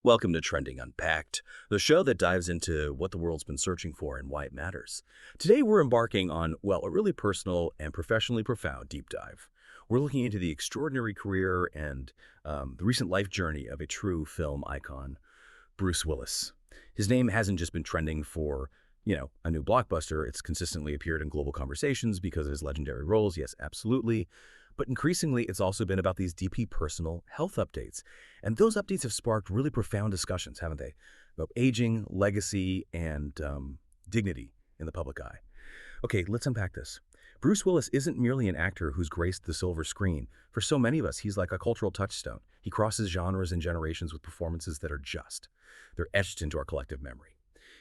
Welcome to Trending Unpacked, the show that dives into what the world's been searching for and why it matters. Today we're embarking on, well, a really personal and professionally profound deep dive. We're looking into the extraordinary career and the recent life journey of a true film icon, Bruce Willis. His name hasn't just been trending for, a new blockbuster. It's consistently appeared in global conversations because of his legendary roles, yes, absolutely. But increasingly, it's also been about these deeply personal health updates. And those updates have sparked really profound discussions, haven't they? About aging, legacy, and dignity in the public eye. Okay, let's unpack this. Bruce Willis isn't merely an actor who's graced the silver screen. For so many of us, he's like a cultural touchstone. He crosses genres and generations with performances that are just. They're etched into our collective memory.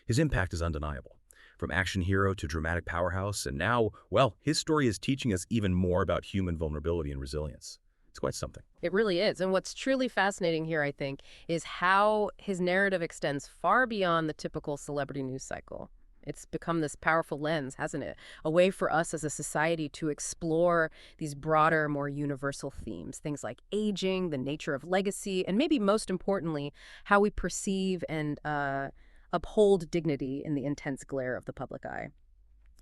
His impact is undeniable. From action hero to dramatic powerhouse, and now, well, his story is teaching us even more about human vulnerability and resilience. It's quite something. It really is. And what's truly fascinating here, I think, is how his narrative extends far beyond the typical celebrity news cycle. It's become this powerful lens, hasn't it? A way for us as a society to explore these broader, more universal themes. Things like aging, the nature of legacy, and maybe most importantly, how we perceive and uphold dignity in the intense glare of the public eye.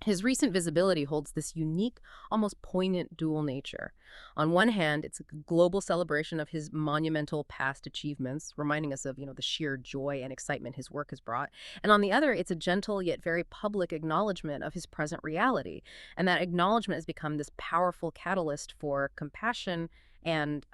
His recent visibility holds this unique, almost poignant dual nature. On one hand, it's a global celebration of his monumental past achievements, reminding us of, the sheer joy and excitement his work has brought. And on the other, it's a gentle yet very public acknowledgement of his present reality. And that acknowledgement has become this powerful catalyst for compassion and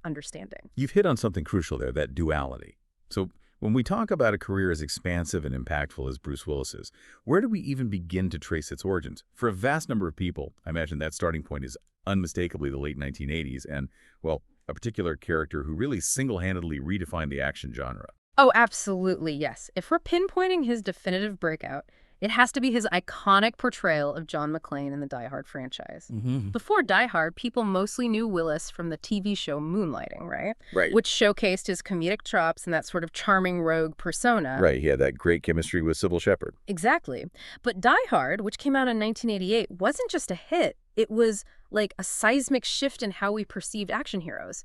understanding. You've hit on something crucial there, that duality. So when we talk about a career as expansive and impactful as Bruce Willis's, where do we even begin to trace its origins? For a vast number of people, I imagine that starting point is unmistakably the late 1980s and, well, a particular character who really single-handedly redefined the action genre. Oh, absolutely, yes. If we're pinpointing his definitive breakout, it has to be his iconic portrayal of John McClane in the Die Hard franchise. Before Die Hard, people mostly knew Willis from the TV show Moonlighting, right? Right. Which showcased his comedic chops and that sort of charming rogue persona. Right, he had that great chemistry with Sybil Shepherd. Exactly. But Die Hard, which came out in 1988, wasn't just a hit. It was like a seismic shift in how we perceived action heroes.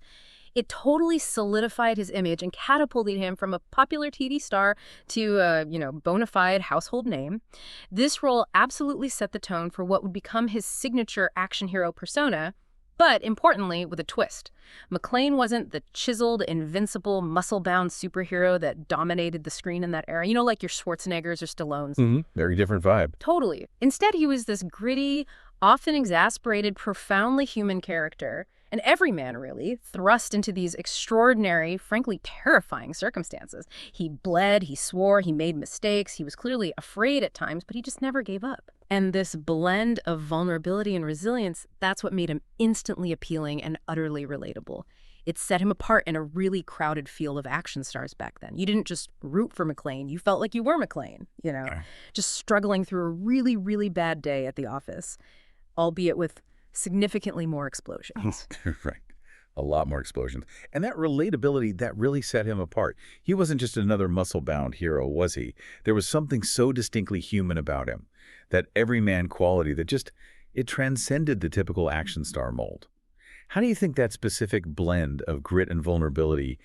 It totally solidified his image and catapulted him from a popular TV star to a, bona fide household name. This role absolutely set the tone for what would become his signature action hero persona, but importantly, with a twist. McClane wasn't the chiseled, invincible, muscle-bound superhero that dominated the screen in that era, like your Schwarzeneggers or Stallones. Very different vibe. Totally. Instead, he was this gritty, often exasperated, profoundly human character, an everyman, really, thrust into these extraordinary, frankly terrifying circumstances. He bled, he swore, he made mistakes, he was clearly afraid at times, but he just never gave up. And this blend of vulnerability and resilience, that's what made him instantly appealing and utterly relatable. It set him apart in a really crowded field of action stars back then. You didn't just root for McClane, you felt like you were McClane, just struggling through a really, really bad day at the office, albeit with significantly more explosions. Right. A lot more explosions. And that relatability, that really set him apart. He wasn't just another muscle-bound hero, was he? There was something so distinctly human about him, that everyman quality that it transcended the typical action star mold. How do you think that specific blend of grit and vulnerability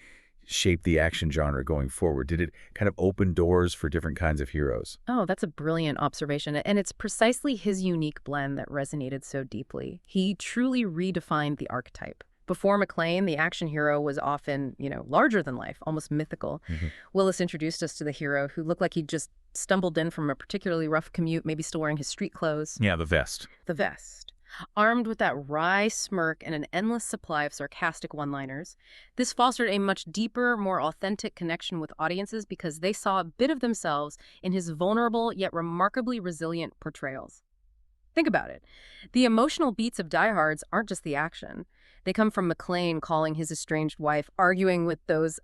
shaped the action genre going forward? Did it kind of open doors for different kinds of heroes? Oh, that's a brilliant observation. And it's precisely his unique blend that resonated so deeply. He truly redefined the archetype. Before McClane, the action hero was often, larger than life, almost mythical. Willis introduced us to the hero who looked like he just stumbled in from a particularly rough commute, maybe still wearing his street clothes. Yeah, the vest. The vest. Armed with that wry smirk and an endless supply of sarcastic one-liners, this fostered a much deeper, more authentic connection with audiences because they saw a bit of themselves in his vulnerable yet remarkably resilient portrayals. Think about it. The emotional beats of Die Hards aren't just the action. They come from McClane calling his estranged wife, arguing with those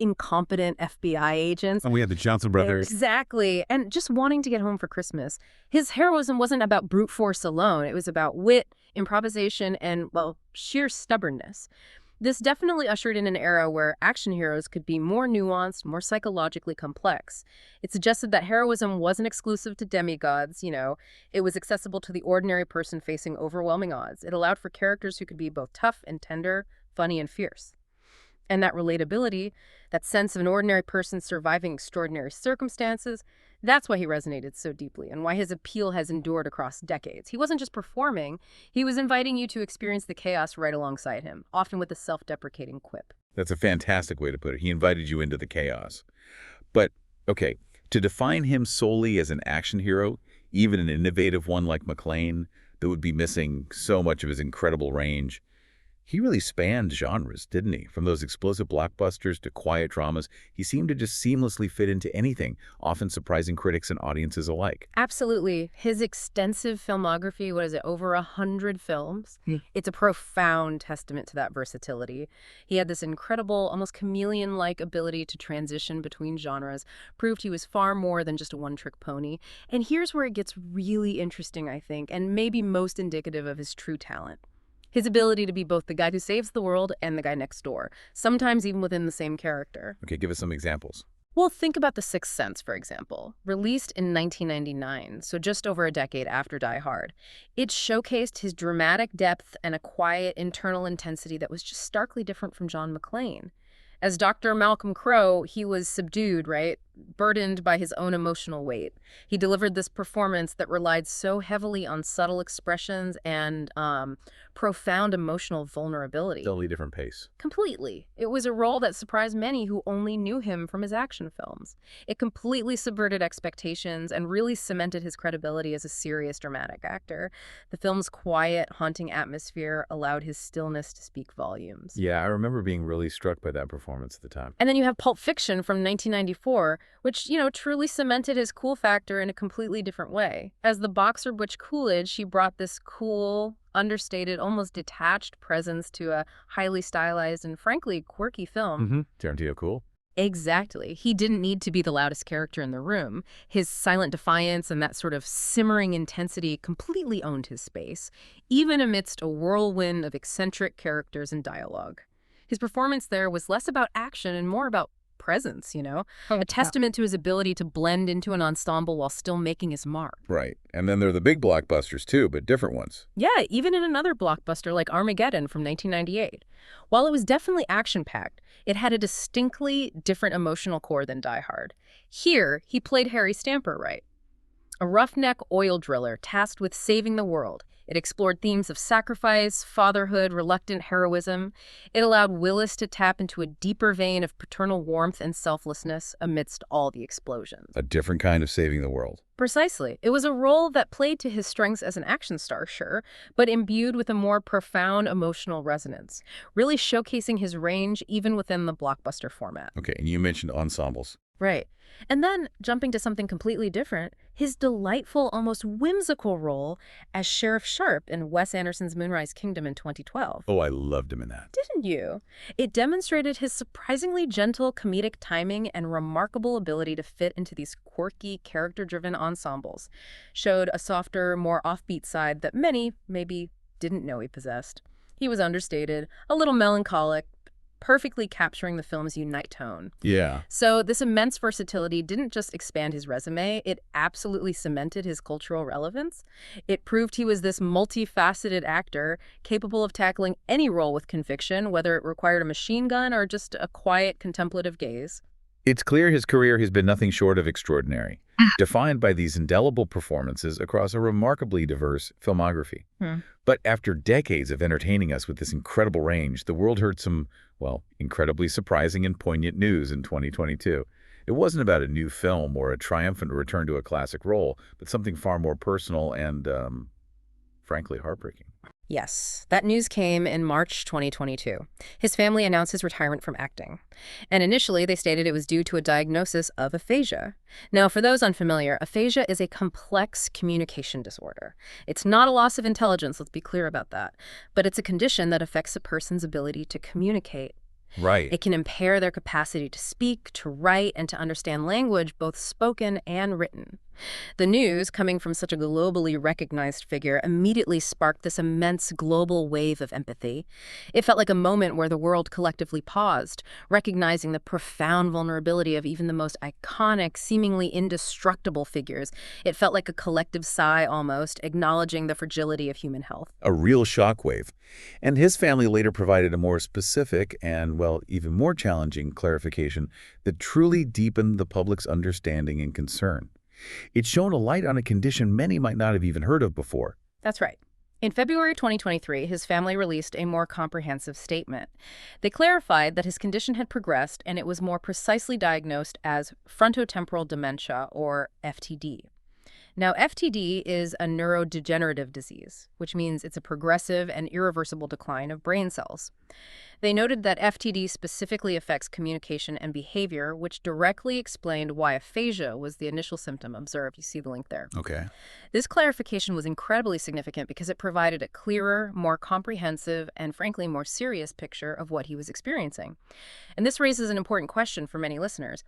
incompetent FBI agents. And we had the Johnson brothers. Exactly. And just wanting to get home for Christmas. His heroism wasn't about brute force alone. It was about wit, improvisation, and, well, sheer stubbornness. This definitely ushered in an era where action heroes could be more nuanced, more psychologically complex. It suggested that heroism wasn't exclusive to demigods, It was accessible to the ordinary person facing overwhelming odds. It allowed for characters who could be both tough and tender, funny and fierce. And that relatability, that sense of an ordinary person surviving extraordinary circumstances, that's why he resonated so deeply and why his appeal has endured across decades. He wasn't just performing, he was inviting you to experience the chaos right alongside him, often with a self-deprecating quip. That's a fantastic way to put it. He invited you into the chaos. But, okay, to define him solely as an action hero, even an innovative one like McClane, that would be missing so much of his incredible range, he really spanned genres, didn't he? From those explosive blockbusters to quiet dramas, he seemed to just seamlessly fit into anything, often surprising critics and audiences alike. Absolutely. His extensive filmography, what is it, over 100 films? It's a profound testament to that versatility. He had this incredible, almost chameleon-like ability to transition between genres, proved he was far more than just a one-trick pony. And here's where it gets really interesting, I think, and maybe most indicative of his true talent. His ability to be both the guy who saves the world and the guy next door, sometimes even within the same character. Okay, give us some examples. Well, think about The Sixth Sense, for example. Released in 1999, so just over a decade after Die Hard. It showcased his dramatic depth and a quiet internal intensity that was just starkly different from John McClane. As Dr. Malcolm Crowe, he was subdued, right? Burdened by his own emotional weight. He delivered this performance that relied so heavily on subtle expressions and profound emotional vulnerability. Totally different pace. Completely. It was a role that surprised many who only knew him from his action films. It completely subverted expectations and really cemented his credibility as a serious dramatic actor. The film's quiet, haunting atmosphere allowed his stillness to speak volumes. Yeah, I remember being really struck by that performance at the time. And then you have Pulp Fiction from 1994, which, truly cemented his cool factor in a completely different way. As the boxer Butch Coolidge, he brought this cool, understated, almost detached presence to a highly stylized and frankly quirky film. Tarantino cool. Exactly. He didn't need to be the loudest character in the room. His silent defiance and that sort of simmering intensity completely owned his space, even amidst a whirlwind of eccentric characters and dialogue. His performance there was less about action and more about presence, a testament to his ability to blend into an ensemble while still making his mark. Right. And then there are the big blockbusters too, but different ones. Yeah, even in another blockbuster like Armageddon from 1998. While it was definitely action-packed, it had a distinctly different emotional core than Die Hard. Here, he played Harry Stamper right. A roughneck oil driller tasked with saving the world. It explored themes of sacrifice, fatherhood, reluctant heroism. It allowed Willis to tap into a deeper vein of paternal warmth and selflessness amidst all the explosions. A different kind of saving the world. Precisely. It was a role that played to his strengths as an action star, sure, but imbued with a more profound emotional resonance, really showcasing his range even within the blockbuster format. Okay, and you mentioned ensembles. Right. And then, jumping to something completely different, his delightful, almost whimsical role as Sheriff Sharp in Wes Anderson's Moonrise Kingdom in 2012. Oh, I loved him in that. Didn't you? It demonstrated his surprisingly gentle comedic timing and remarkable ability to fit into these quirky, character-driven ensembles. Showed a softer, more offbeat side that many maybe didn't know he possessed. He was understated, a little melancholic, perfectly capturing the film's unite tone. Yeah. So this immense versatility didn't just expand his resume, it absolutely cemented his cultural relevance. It proved he was this multifaceted actor capable of tackling any role with conviction, whether it required a machine gun or just a quiet, contemplative gaze. It's clear his career has been nothing short of extraordinary, defined by these indelible performances across a remarkably diverse filmography. But after decades of entertaining us with this incredible range, the world heard some, well, incredibly surprising and poignant news in 2022. It wasn't about a new film or a triumphant return to a classic role, but something far more personal and, frankly, heartbreaking. Yes, that news came in March 2022. His family announced his retirement from acting. And initially, they stated it was due to a diagnosis of aphasia. Now, for those unfamiliar, aphasia is a complex communication disorder. It's not a loss of intelligence, let's be clear about that. But it's a condition that affects a person's ability to communicate. Right. It can impair their capacity to speak, to write, and to understand language, both spoken and written. The news, coming from such a globally recognized figure, immediately sparked this immense global wave of empathy. It felt like a moment where the world collectively paused, recognizing the profound vulnerability of even the most iconic, seemingly indestructible figures. It felt like a collective sigh almost, acknowledging the fragility of human health. A real shockwave. And his family later provided a more specific and, well, even more challenging clarification that truly deepened the public's understanding and concern. It shone a light on a condition many might not have even heard of before. That's right. In February 2023, his family released a more comprehensive statement. They clarified that his condition had progressed and it was more precisely diagnosed as frontotemporal dementia, or FTD. Now, FTD is a neurodegenerative disease, which means it's a progressive and irreversible decline of brain cells. They noted that FTD specifically affects communication and behavior, which directly explained why aphasia was the initial symptom observed. You see the link there. Okay. This clarification was incredibly significant because it provided a clearer, more comprehensive, and frankly more serious picture of what he was experiencing. And this raises an important question for many listeners.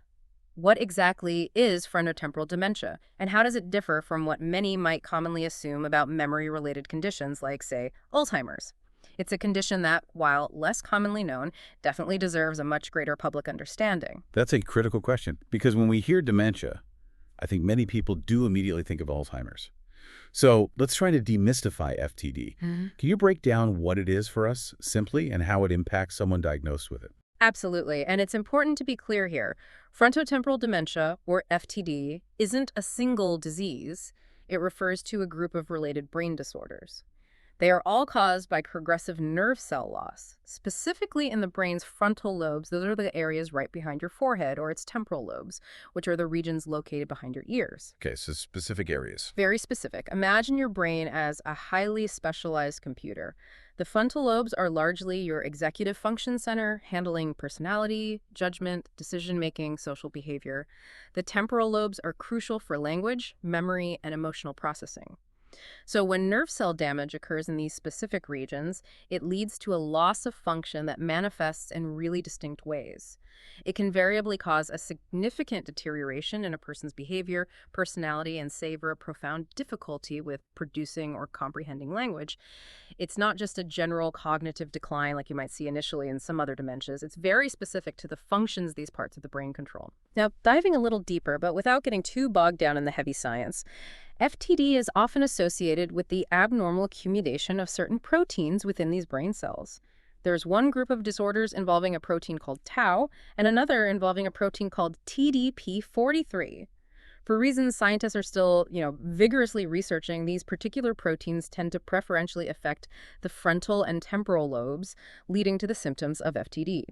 What exactly is frontotemporal dementia, and how does it differ from what many might commonly assume about memory-related conditions like, say, Alzheimer's? It's a condition that, while less commonly known, definitely deserves a much greater public understanding. That's a critical question, because when we hear dementia, I think many people do immediately think of Alzheimer's. So let's try to demystify FTD. Can you break down what it is for us, simply, and how it impacts someone diagnosed with it? Absolutely, and it's important to be clear here. Frontotemporal dementia, or FTD, isn't a single disease. It refers to a group of related brain disorders. They are all caused by progressive nerve cell loss, specifically in the brain's frontal lobes. Those are the areas right behind your forehead, or its temporal lobes, which are the regions located behind your ears. Okay, so specific areas. Very specific. Imagine your brain as a highly specialized computer. The frontal lobes are largely your executive function center, handling personality, judgment, decision-making, social behavior. The temporal lobes are crucial for language, memory, and emotional processing. So when nerve cell damage occurs in these specific regions, it leads to a loss of function that manifests in really distinct ways. It can variably cause a significant deterioration in a person's behavior, personality, and savor a profound difficulty with producing or comprehending language. It's not just a general cognitive decline like you might see initially in some other dementias. It's very specific to the functions these parts of the brain control. Now, diving a little deeper, but without getting too bogged down in the heavy science, FTD is often associated with the abnormal accumulation of certain proteins within these brain cells. There's one group of disorders involving a protein called tau and another involving a protein called TDP43. For reasons scientists are still, vigorously researching, these particular proteins tend to preferentially affect the frontal and temporal lobes, leading to the symptoms of FTD.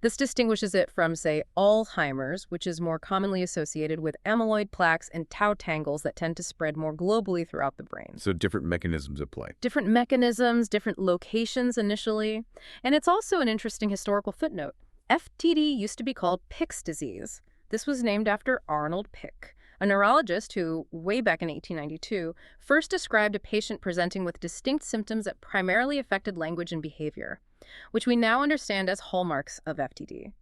This distinguishes it from, say, Alzheimer's, which is more commonly associated with amyloid plaques and tau tangles that tend to spread more globally throughout the brain. So different mechanisms at play. Different mechanisms, different locations initially. And it's also an interesting historical footnote. FTD used to be called Pick's disease. This was named after Arnold Pick, a neurologist who, way back in 1892, first described a patient presenting with distinct symptoms that primarily affected language and behavior, which we now understand as hallmarks of FTD.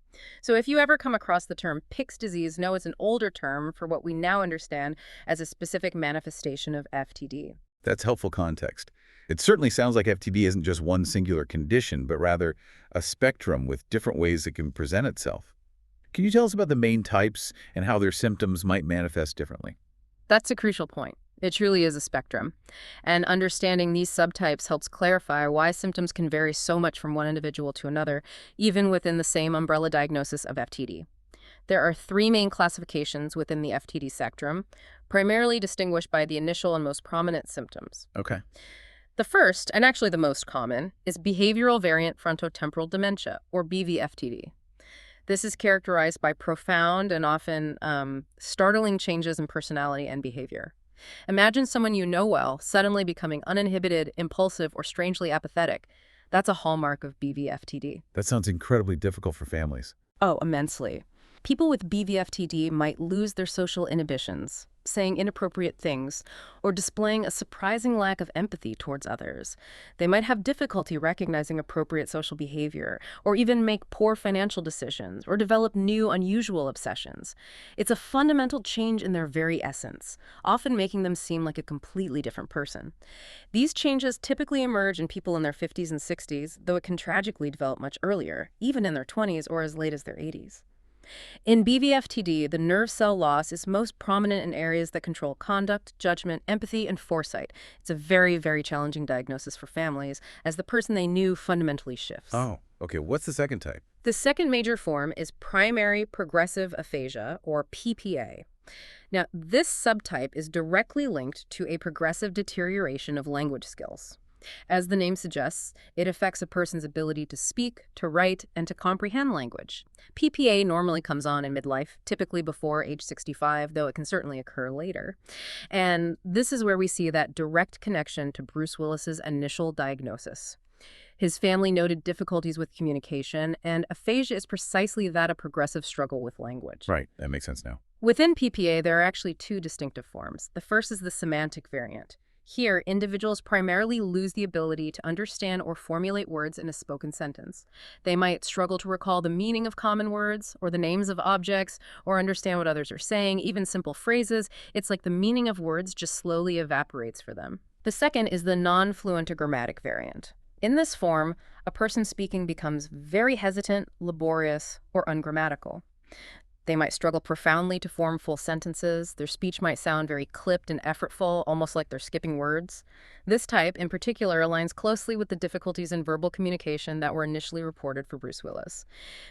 So if you ever come across the term Pick's disease, know it's an older term for what we now understand as a specific manifestation of FTD. That's helpful context. It certainly sounds like FTD isn't just one singular condition, but rather a spectrum with different ways it can present itself. Can you tell us about the main types and how their symptoms might manifest differently? That's a crucial point. It truly is a spectrum. And understanding these subtypes helps clarify why symptoms can vary so much from one individual to another, even within the same umbrella diagnosis of FTD. There are three main classifications within the FTD spectrum, primarily distinguished by the initial and most prominent symptoms. Okay. The first, and actually the most common, is behavioral variant frontotemporal dementia, or BVFTD. This is characterized by profound and often startling changes in personality and behavior. Imagine someone you know well suddenly becoming uninhibited, impulsive, or strangely apathetic. That's a hallmark of BVFTD. That sounds incredibly difficult for families. Oh, immensely. People with BVFTD might lose their social inhibitions. saying inappropriate things, or displaying a surprising lack of empathy towards others. They might have difficulty recognizing appropriate social behavior, or even make poor financial decisions, or develop new, unusual obsessions. It's a fundamental change in their very essence, often making them seem like a completely different person. These changes typically emerge in people in their 50s and 60s, though it can tragically develop much earlier, even in their 20s or as late as their 80s. In BVFTD, the nerve cell loss is most prominent in areas that control conduct, judgment, empathy, and foresight. It's a very, very challenging diagnosis for families, as the person they knew fundamentally shifts. Oh, okay. What's the second type? The second major form is primary progressive aphasia, or PPA. Now, this subtype is directly linked to a progressive deterioration of language skills. As the name suggests, it affects a person's ability to speak, to write, and to comprehend language. PPA normally comes on in midlife, typically before age 65, though it can certainly occur later. And this is where we see that direct connection to Bruce Willis's initial diagnosis. His family noted difficulties with communication, and aphasia is precisely that, a progressive struggle with language. Right. That makes sense now. Within PPA, there are actually two distinctive forms. The first is the semantic variant. Here, individuals primarily lose the ability to understand or formulate words in a spoken sentence. They might struggle to recall the meaning of common words, or the names of objects, or understand what others are saying, even simple phrases. It's like the meaning of words just slowly evaporates for them. The second is the non-fluent or grammatic variant. In this form, a person speaking becomes very hesitant, laborious, or ungrammatical. They might struggle profoundly to form full sentences. Their speech might sound very clipped and effortful, almost like they're skipping words. This type, in particular, aligns closely with the difficulties in verbal communication that were initially reported for Bruce Willis,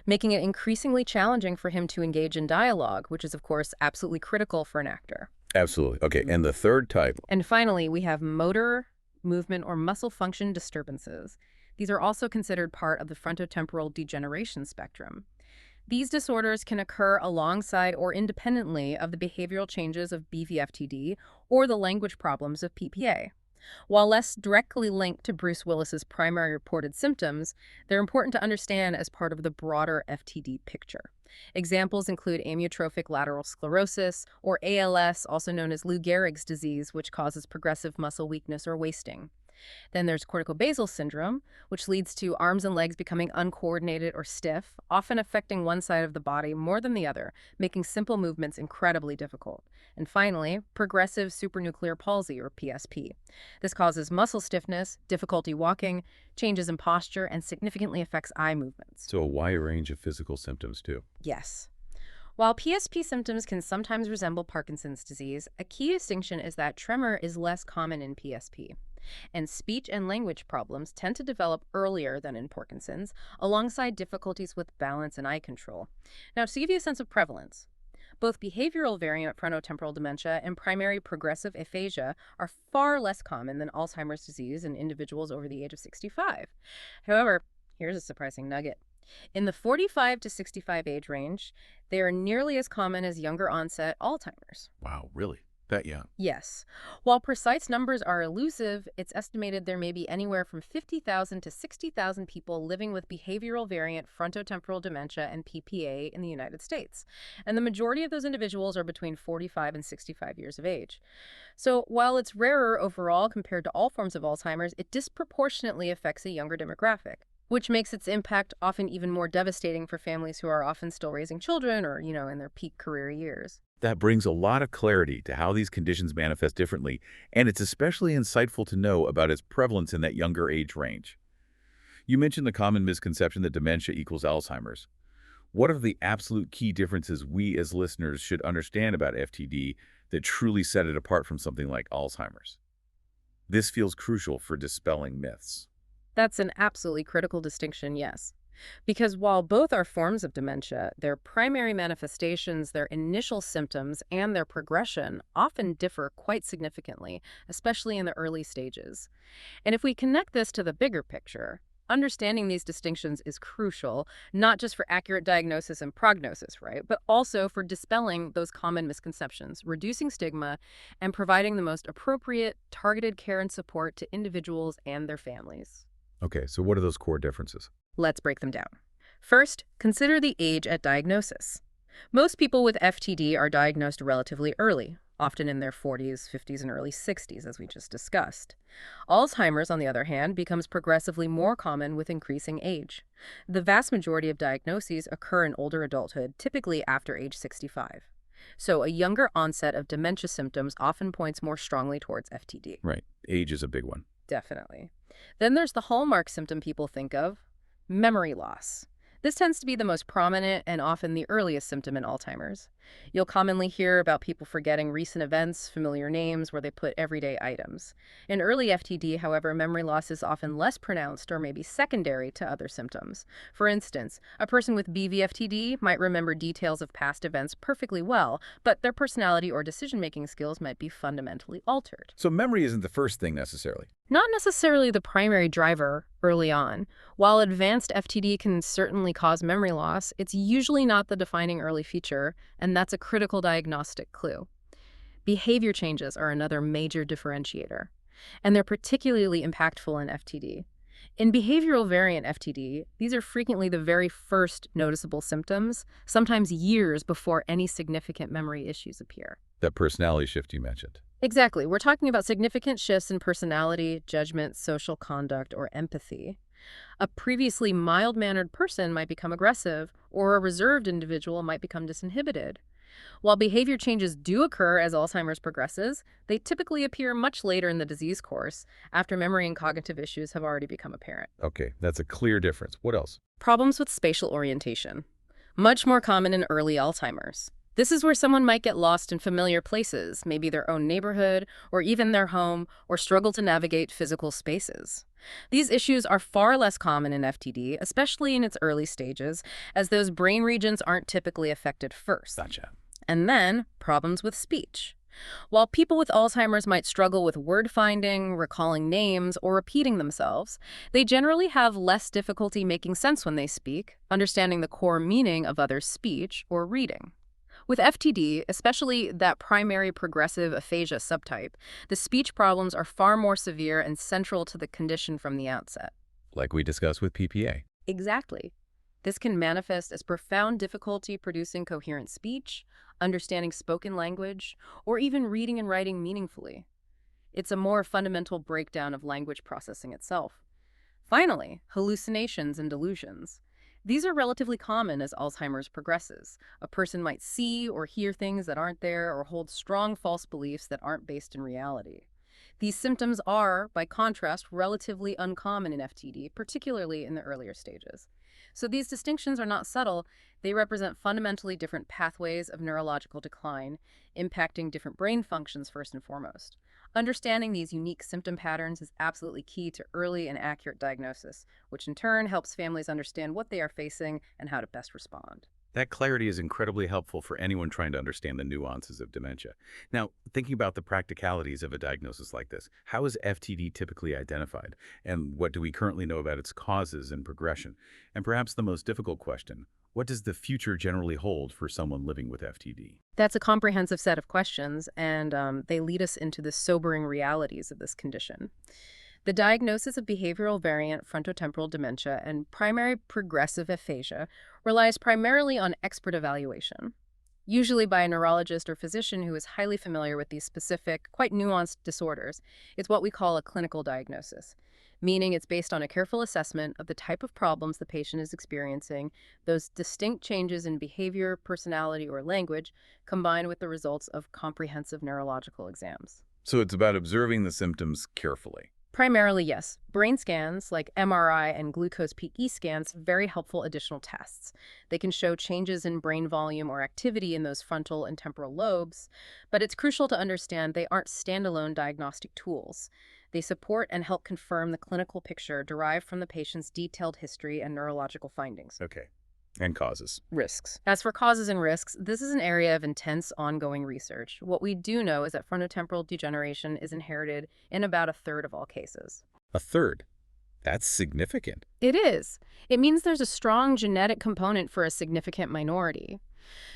making it increasingly challenging for him to engage in dialogue, which is, of course, absolutely critical for an actor. Absolutely. Okay. And the third type? And finally, we have motor, movement, or muscle function disturbances. These are also considered part of the frontotemporal degeneration spectrum. These disorders can occur alongside or independently of the behavioral changes of BVFTD or the language problems of PPA. While less directly linked to Bruce Willis's primary reported symptoms, they're important to understand as part of the broader FTD picture. Examples include amyotrophic lateral sclerosis, or ALS, also known as Lou Gehrig's disease, which causes progressive muscle weakness or wasting. Then there's corticobasal syndrome, which leads to arms and legs becoming uncoordinated or stiff, often affecting one side of the body more than the other, making simple movements incredibly difficult. And finally, progressive supranuclear palsy, or PSP. This causes muscle stiffness, difficulty walking, changes in posture, and significantly affects eye movements. So a wide range of physical symptoms, too. Yes. While PSP symptoms can sometimes resemble Parkinson's disease, a key distinction is that tremor is less common in PSP. And speech and language problems tend to develop earlier than in Parkinson's, alongside difficulties with balance and eye control. Now, to give you a sense of prevalence, both behavioral variant frontotemporal dementia and primary progressive aphasia are far less common than Alzheimer's disease in individuals over the age of 65. However, here's a surprising nugget. In the 45 to 65 age range, they are nearly as common as younger onset Alzheimer's. Wow, really? That young? Yes. While precise numbers are elusive, it's estimated there may be anywhere from 50,000 to 60,000 people living with behavioral variant frontotemporal dementia and PPA in the United States. And the majority of those individuals are between 45 and 65 years of age. So while it's rarer overall compared to all forms of Alzheimer's, it disproportionately affects a younger demographic, which makes its impact often even more devastating for families who are often still raising children or, in their peak career years. That brings a lot of clarity to how these conditions manifest differently, and it's especially insightful to know about its prevalence in that younger age range. You mentioned the common misconception that dementia equals Alzheimer's. What are the absolute key differences we as listeners should understand about FTD that truly set it apart from something like Alzheimer's? This feels crucial for dispelling myths. That's an absolutely critical distinction, yes. Because while both are forms of dementia, their primary manifestations, their initial symptoms, and their progression often differ quite significantly, especially in the early stages. And if we connect this to the bigger picture, understanding these distinctions is crucial, not just for accurate diagnosis and prognosis, right? But also for dispelling those common misconceptions, reducing stigma, and providing the most appropriate, targeted care and support to individuals and their families. Okay, so what are those core differences? Let's break them down. First, consider the age at diagnosis. Most people with FTD are diagnosed relatively early, often in their 40s, 50s, and early 60s, as we just discussed. Alzheimer's, on the other hand, becomes progressively more common with increasing age. The vast majority of diagnoses occur in older adulthood, typically after age 65. So a younger onset of dementia symptoms often points more strongly towards FTD. Right. Age is a big one. Definitely. Then there's the hallmark symptom people think of, memory loss. This tends to be the most prominent and often the earliest symptom in Alzheimer's. You'll commonly hear about people forgetting recent events, familiar names, where they put everyday items. In early FTD, however, memory loss is often less pronounced or maybe secondary to other symptoms. For instance, a person with BV-FTD might remember details of past events perfectly well, but their personality or decision-making skills might be fundamentally altered. So memory isn't the first thing necessarily. Not necessarily the primary driver early on. While advanced FTD can certainly cause memory loss, it's usually not the defining early feature, and that's a critical diagnostic clue. Behavior changes are another major differentiator, and they're particularly impactful in FTD. In behavioral variant FTD, these are frequently the very first noticeable symptoms, sometimes years before any significant memory issues appear. That personality shift you mentioned. Exactly. We're talking about significant shifts in personality, judgment, social conduct, or empathy. A previously mild-mannered person might become aggressive, or a reserved individual might become disinhibited. While behavior changes do occur as Alzheimer's progresses, they typically appear much later in the disease course, after memory and cognitive issues have already become apparent. Okay, that's a clear difference. What else? Problems with spatial orientation. Much more common in early Alzheimer's. This is where someone might get lost in familiar places, maybe their own neighborhood, or even their home, or struggle to navigate physical spaces. These issues are far less common in FTD, especially in its early stages, as those brain regions aren't typically affected first. Gotcha. And then, problems with speech. While people with Alzheimer's might struggle with word finding, recalling names, or repeating themselves, they generally have less difficulty making sense when they speak, understanding the core meaning of others' speech, or reading. With FTD, especially that primary progressive aphasia subtype, the speech problems are far more severe and central to the condition from the outset. Like we discussed with PPA. Exactly. This can manifest as profound difficulty producing coherent speech, understanding spoken language, or even reading and writing meaningfully. It's a more fundamental breakdown of language processing itself. Finally, hallucinations and delusions. These are relatively common as Alzheimer's progresses. A person might see or hear things that aren't there or hold strong false beliefs that aren't based in reality. These symptoms are, by contrast, relatively uncommon in FTD, particularly in the earlier stages. So these distinctions are not subtle. They represent fundamentally different pathways of neurological decline, impacting different brain functions first and foremost. Understanding these unique symptom patterns is absolutely key to early and accurate diagnosis, which in turn helps families understand what they are facing and how to best respond. That clarity is incredibly helpful for anyone trying to understand the nuances of dementia. Now, thinking about the practicalities of a diagnosis like this, how is FTD typically identified? And what do we currently know about its causes and progression? And perhaps the most difficult question, what does the future generally hold for someone living with FTD? That's a comprehensive set of questions, and they lead us into the sobering realities of this condition. The diagnosis of behavioral variant frontotemporal dementia and primary progressive aphasia relies primarily on expert evaluation, usually by a neurologist or physician who is highly familiar with these specific, quite nuanced disorders. It's what we call a clinical diagnosis, meaning it's based on a careful assessment of the type of problems the patient is experiencing, those distinct changes in behavior, personality, or language, combined with the results of comprehensive neurological exams. So it's about observing the symptoms carefully. Primarily, yes. Brain scans, like MRI and glucose peak E scans, are very helpful additional tests. They can show changes in brain volume or activity in those frontal and temporal lobes, but it's crucial to understand they aren't standalone diagnostic tools. They support and help confirm the clinical picture derived from the patient's detailed history and neurological findings. Okay. And causes. Risks. As for causes and risks, this is an area of intense ongoing research. What we do know is that frontotemporal degeneration is inherited in about a third of all cases. A third? That's significant. It is. It means there's a strong genetic component for a significant minority.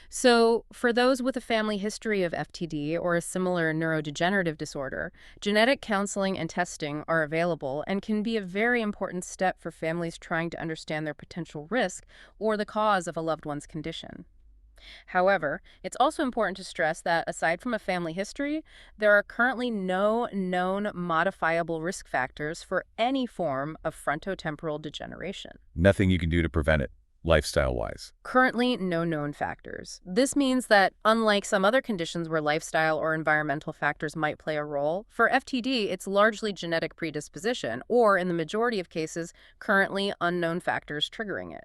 So, for those with a family history of FTD or a similar neurodegenerative disorder, genetic counseling and testing are available and can be a very important step for families trying to understand their potential risk or the cause of a loved one's condition. However, it's also important to stress that aside from a family history, there are currently no known modifiable risk factors for any form of frontotemporal degeneration. Nothing you can do to prevent it, lifestyle-wise. Currently, no known factors. This means that, unlike some other conditions where lifestyle or environmental factors might play a role, for FTD, it's largely genetic predisposition, or in the majority of cases, currently unknown factors triggering it.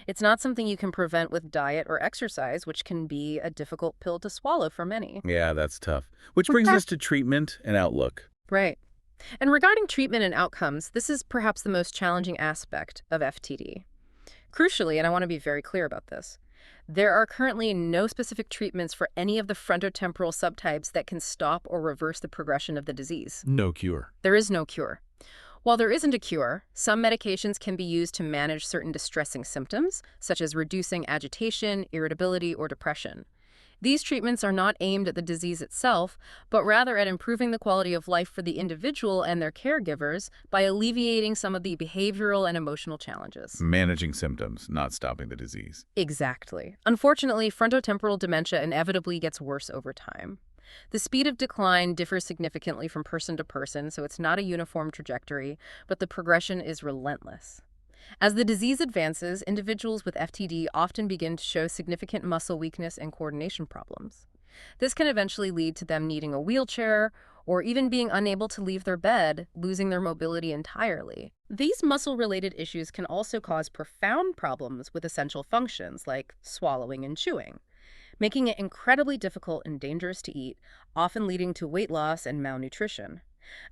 It's not something you can prevent with diet or exercise, which can be a difficult pill to swallow for many. Yeah, that's tough. Which brings us to treatment and outlook. Right. And regarding treatment and outcomes, this is perhaps the most challenging aspect of FTD. Crucially, and I want to be very clear about this, there are currently no specific treatments for any of the frontotemporal subtypes that can stop or reverse the progression of the disease. No cure. There is no cure. While there isn't a cure, some medications can be used to manage certain distressing symptoms, such as reducing agitation, irritability, or depression. These treatments are not aimed at the disease itself, but rather at improving the quality of life for the individual and their caregivers by alleviating some of the behavioral and emotional challenges. Managing symptoms, not stopping the disease. Exactly. Unfortunately, frontotemporal dementia inevitably gets worse over time. The speed of decline differs significantly from person to person, so it's not a uniform trajectory, but the progression is relentless. As the disease advances, individuals with FTD often begin to show significant muscle weakness and coordination problems. This can eventually lead to them needing a wheelchair or even being unable to leave their bed, losing their mobility entirely. These muscle-related issues can also cause profound problems with essential functions like swallowing and chewing, making it incredibly difficult and dangerous to eat, often leading to weight loss and malnutrition.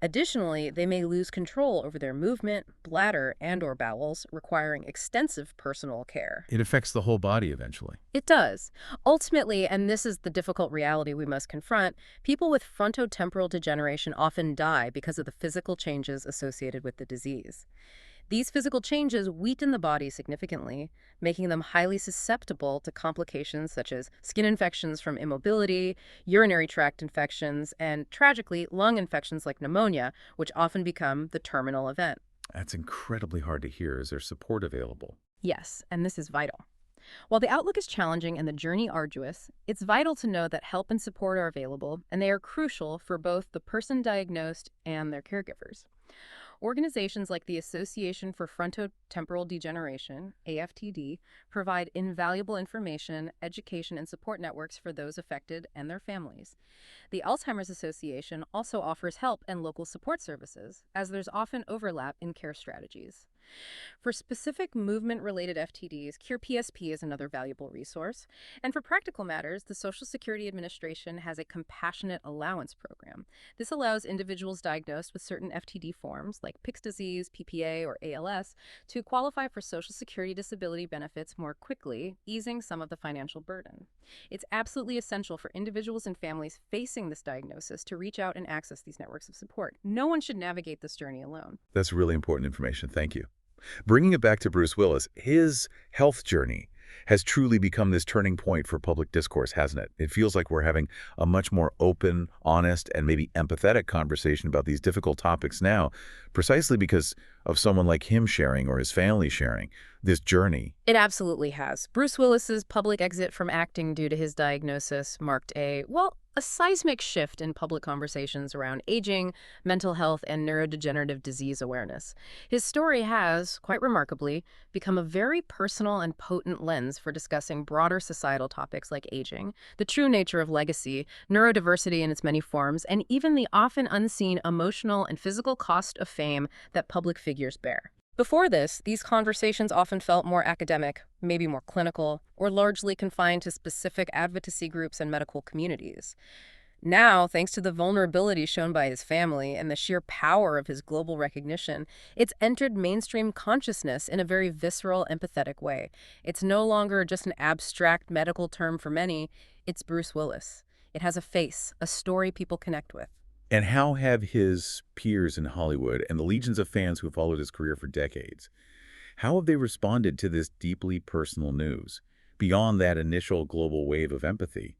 Additionally, they may lose control over their movement, bladder, and/or bowels, requiring extensive personal care. It affects the whole body eventually. It does. Ultimately, and this is the difficult reality we must confront, people with frontotemporal degeneration often die because of the physical changes associated with the disease. These physical changes weaken the body significantly, making them highly susceptible to complications such as skin infections from immobility, urinary tract infections, and, tragically, lung infections like pneumonia, which often become the terminal event. That's incredibly hard to hear. Is there support available? Yes, and this is vital. While the outlook is challenging and the journey arduous, it's vital to know that help and support are available, and they are crucial for both the person diagnosed and their caregivers. Organizations like the Association for Frontotemporal Degeneration, AFTD, provide invaluable information, education, and support networks for those affected and their families. The Alzheimer's Association also offers help and local support services, as there's often overlap in care strategies. For specific movement-related FTDs, Cure PSP is another valuable resource. And for practical matters, the Social Security Administration has a compassionate allowance program. This allows individuals diagnosed with certain FTD forms, like Pick's disease, PPA, or ALS, to qualify for Social Security disability benefits more quickly, easing some of the financial burden. It's absolutely essential for individuals and families facing this diagnosis to reach out and access these networks of support. No one should navigate this journey alone. That's really important information. Thank you. Bringing it back to Bruce Willis, his health journey has truly become this turning point for public discourse, hasn't it? It feels like we're having a much more open, honest, and maybe empathetic conversation about these difficult topics now, precisely because of someone like him sharing or his family sharing this journey. It absolutely has. Bruce Willis's public exit from acting due to his diagnosis marked a seismic shift in public conversations around aging, mental health, and neurodegenerative disease awareness. His story has, quite remarkably, become a very personal and potent lens for discussing broader societal topics like aging, the true nature of legacy, neurodiversity in its many forms, and even the often unseen emotional and physical cost of fame that public figures bear. Before this, these conversations often felt more academic, maybe more clinical, or largely confined to specific advocacy groups and medical communities. Now, thanks to the vulnerability shown by his family and the sheer power of his global recognition, it's entered mainstream consciousness in a very visceral, empathetic way. It's no longer just an abstract medical term for many, it's Bruce Willis. It has a face, a story people connect with. And how have his peers in Hollywood and the legions of fans who followed his career for decades, how have they responded to this deeply personal news? Beyond that initial global wave of empathy,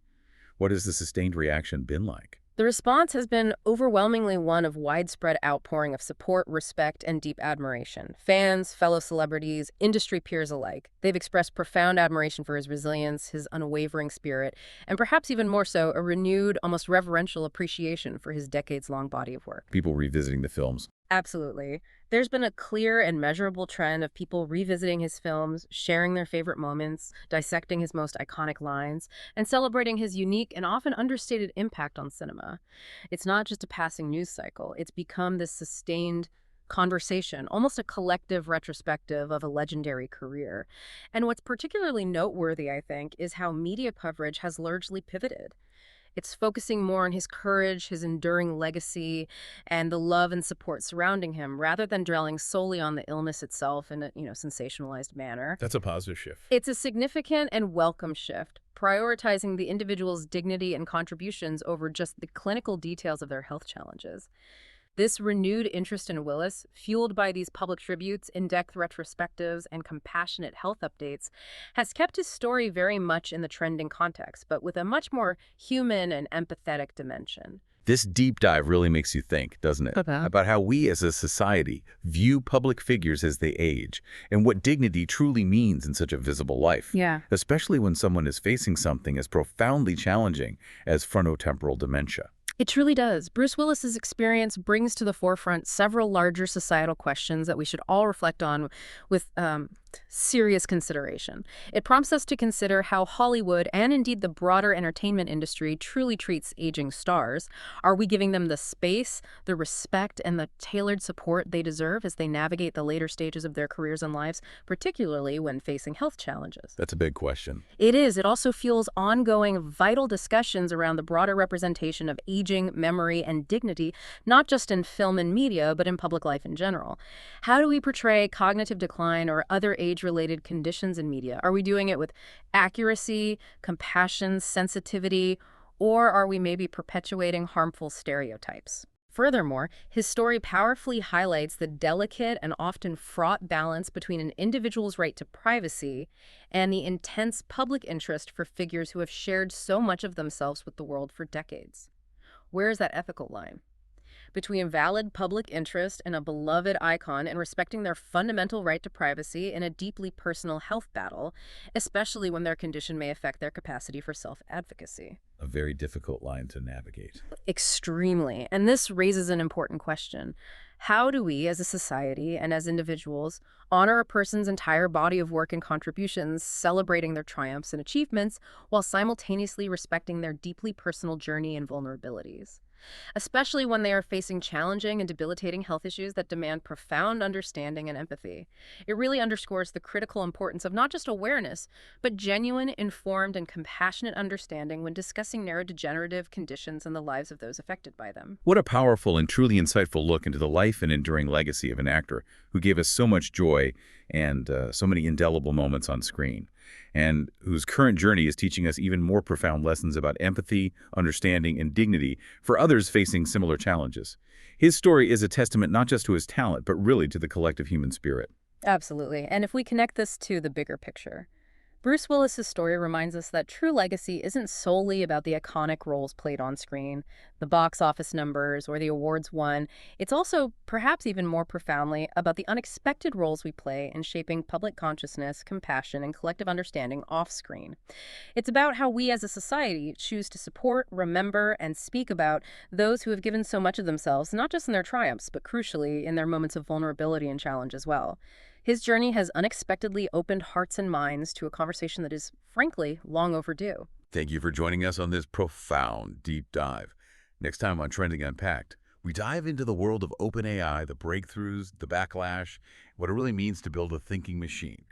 what has the sustained reaction been like? The response has been overwhelmingly one of widespread outpouring of support, respect, and deep admiration. Fans, fellow celebrities, industry peers alike. They've expressed profound admiration for his resilience, his unwavering spirit, and perhaps even more so, a renewed, almost reverential appreciation for his decades-long body of work. People revisiting the films. Absolutely. There's been a clear and measurable trend of people revisiting his films, sharing their favorite moments, dissecting his most iconic lines, and celebrating his unique and often understated impact on cinema. It's not just a passing news cycle, it's become this sustained conversation, almost a collective retrospective of a legendary career. And what's particularly noteworthy, I think, is how media coverage has largely pivoted. It's focusing more on his courage, his enduring legacy, and the love and support surrounding him, rather than dwelling solely on the illness itself in a, sensationalized manner. That's a positive shift. It's a significant and welcome shift, prioritizing the individual's dignity and contributions over just the clinical details of their health challenges. This renewed interest in Willis, fueled by these public tributes, in-depth retrospectives, and compassionate health updates, has kept his story very much in the trending context, but with a much more human and empathetic dimension. This deep dive really makes you think, doesn't it? About how we as a society view public figures as they age and what dignity truly means in such a visible life. Yeah. Especially when someone is facing something as profoundly challenging as frontotemporal dementia. It truly does. Bruce Willis's experience brings to the forefront several larger societal questions that we should all reflect on with serious consideration. It prompts us to consider how Hollywood and indeed the broader entertainment industry truly treats aging stars. Are we giving them the space, the respect, and the tailored support they deserve as they navigate the later stages of their careers and lives, particularly when facing health challenges? That's a big question. It is. It also fuels ongoing, vital discussions around the broader representation of aging, memory, and dignity, not just in film and media, but in public life in general. How do we portray cognitive decline or other age-related conditions in media? Are we doing it with accuracy, compassion, sensitivity, or are we maybe perpetuating harmful stereotypes? Furthermore, his story powerfully highlights the delicate and often fraught balance between an individual's right to privacy and the intense public interest for figures who have shared so much of themselves with the world for decades. Where is that ethical line? Between valid public interest in a beloved icon and respecting their fundamental right to privacy in a deeply personal health battle, especially when their condition may affect their capacity for self-advocacy. A very difficult line to navigate. Extremely. And this raises an important question. How do we, as a society and as individuals, honor a person's entire body of work and contributions, celebrating their triumphs and achievements, while simultaneously respecting their deeply personal journey and vulnerabilities? Especially when they are facing challenging and debilitating health issues that demand profound understanding and empathy. It really underscores the critical importance of not just awareness, but genuine, informed, and compassionate understanding when discussing neurodegenerative conditions and the lives of those affected by them. What a powerful and truly insightful look into the life and enduring legacy of an actor who gave us so much joy and so many indelible moments on screen, and whose current journey is teaching us even more profound lessons about empathy, understanding, and dignity for others facing similar challenges. His story is a testament not just to his talent, but really to the collective human spirit. Absolutely. And if we connect this to the bigger picture, Bruce Willis's story reminds us that true legacy isn't solely about the iconic roles played on screen, the box office numbers, or the awards won. It's also, perhaps even more profoundly, about the unexpected roles we play in shaping public consciousness, compassion, and collective understanding off-screen. It's about how we as a society choose to support, remember, and speak about those who have given so much of themselves, not just in their triumphs, but crucially in their moments of vulnerability and challenge as well. His journey has unexpectedly opened hearts and minds to a conversation that is, frankly, long overdue. Thank you for joining us on this profound deep dive. Next time on Trending Unpacked, we dive into the world of OpenAI, the breakthroughs, the backlash, what it really means to build a thinking machine.